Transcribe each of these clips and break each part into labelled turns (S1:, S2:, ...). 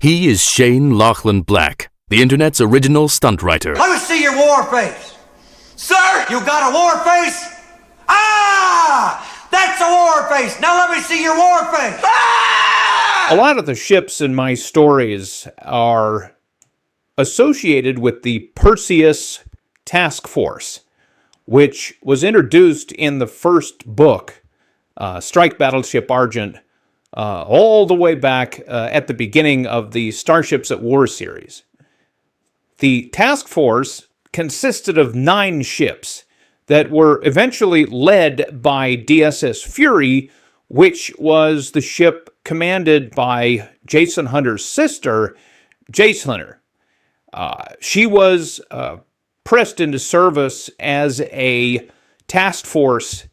S1: He is Shane Lachlan Black, the internet's original stunt writer.
S2: Let me see your war face. Sir! You got a war face? Ah! That's a war face! Now let me see your war face! Ah!
S3: A lot of the ships in my stories are associated with the Perseus Task Force, which was introduced in the first book, Strike Battleship Argent, all the way back at the beginning of the Starships at War series. The task force consisted of 9 ships that were eventually led by DSS Fury, which was the ship commanded by Jason Hunter's sister, Jace Hunter. She was pressed into service as a task force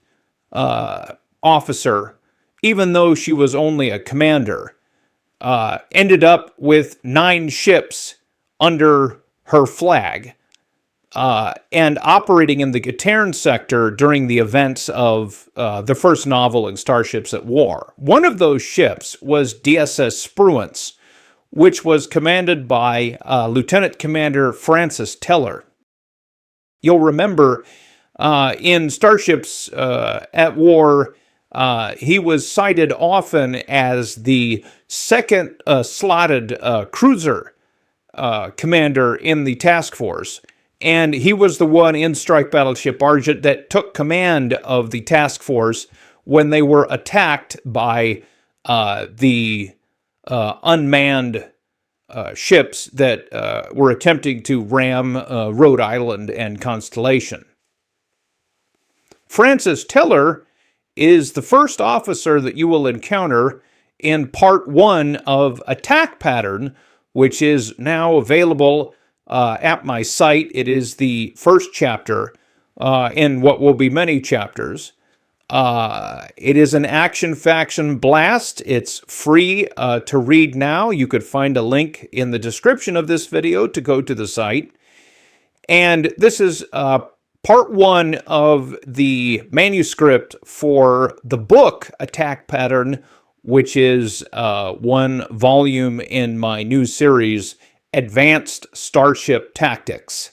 S3: officer, even though she was only a commander. Ended up with 9 ships under her flag, and operating in the Gaterran sector during the events of the first novel in Starships at War. One of those ships was DSS Spruance, which was commanded by Lieutenant Commander Francis Teller. You'll remember in Starships at War, he was cited often as the second slotted cruiser commander in the task force, and he was the one in Strike Battleship Argent that took command of the task force when they were attacked by the unmanned ships that were attempting to ram Rhode Island and Constellation. Francis Teller is the first officer that you will encounter in Part 1 of Attack Pattern, which is now available at my site. It is the first chapter in what will be many chapters. It is an action-faction blast. It's free to read now. You could find a link in the description of this video to go to the site. And this is Part 1 of the manuscript for the book Attack Pattern, which is one volume in my new series, Advanced Starship Tactics.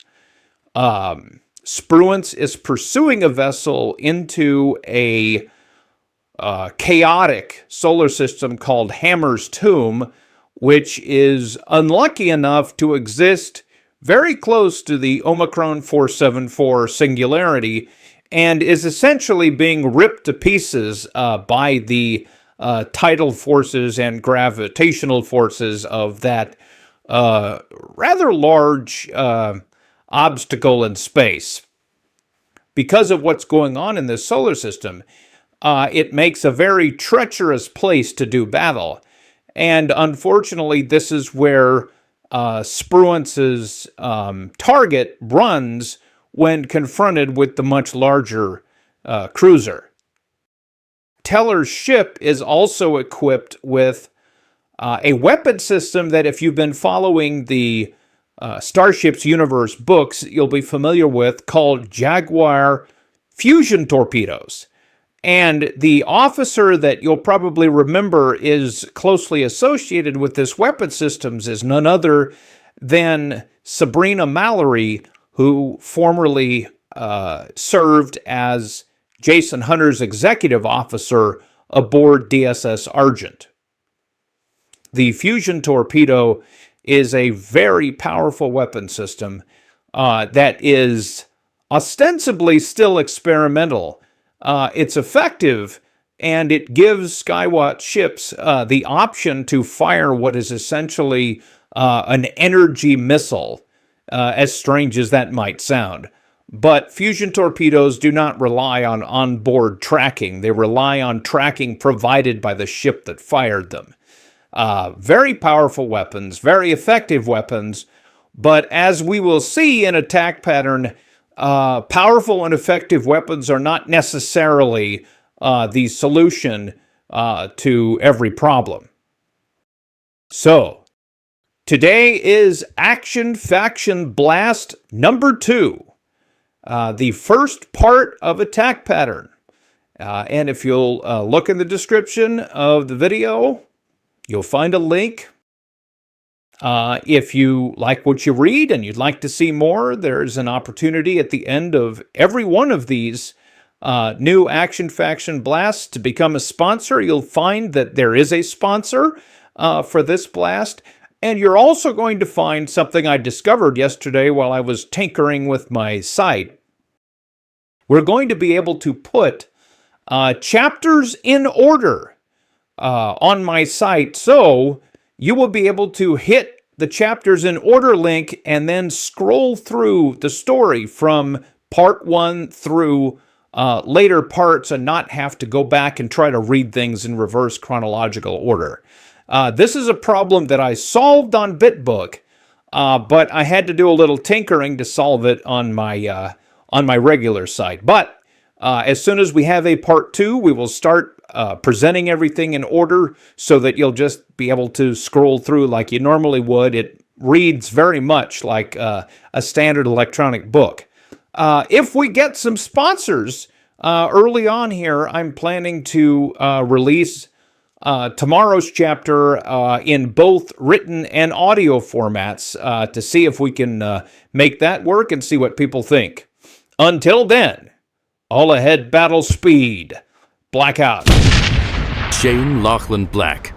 S3: Spruance is pursuing a vessel into a chaotic solar system called Hammer's Tomb, which is unlucky enough to exist very close to the Omicron 474 singularity, and is essentially being ripped to pieces by the tidal forces and gravitational forces of that rather large obstacle in space. Because of what's going on in this solar system, it makes a very treacherous place to do battle. And unfortunately, this is where Spruance's target runs when confronted with the much larger cruiser. Teller's ship is also equipped with a weapon system that, if you've been following the Starships Universe books, you'll be familiar with, called Jaguar fusion torpedoes. And the officer that you'll probably remember is closely associated with this weapon systems is none other than Sabrina Mallory, who formerly served as Jason Hunter's executive officer aboard DSS Argent. The fusion torpedo is a very powerful weapon system that is ostensibly still experimental. It's effective, and it gives Skywatch ships the option to fire what is essentially an energy missile, as strange as that might sound. But fusion torpedoes do not rely on onboard tracking. They rely on tracking provided by the ship that fired them. Very powerful weapons, very effective weapons, but as we will see in Attack Pattern, powerful and effective weapons are not necessarily the solution to every problem. So, today is Action Faction Blast number 2, the first part of Attack Pattern. And if you'll look in the description of the video, you'll find a link If you like what you read and you'd like to see more, there's an opportunity at the end of every one of these new Action Faction blasts to become a sponsor. You'll find that there is a sponsor for this blast. And you're also going to find something I discovered yesterday while I was tinkering with my site. We're going to be able to put chapters in order on my site, so you will be able to hit the chapters in order link and then scroll through the story from part 1 through later parts and not have to go back and try to read things in reverse chronological order. This is a problem that I solved on BitBook, but I had to do a little tinkering to solve it on my regular site. But as soon as we have a part 2, we will start presenting everything in order so that you'll just be able to scroll through like you normally would. It reads very much like a standard electronic book. If we get some sponsors early on here, I'm planning to release tomorrow's chapter in both written and audio formats to see if we can make that work and see what people think. Until then, all ahead battle speed. Blackout.
S1: Shane Lachlan Black,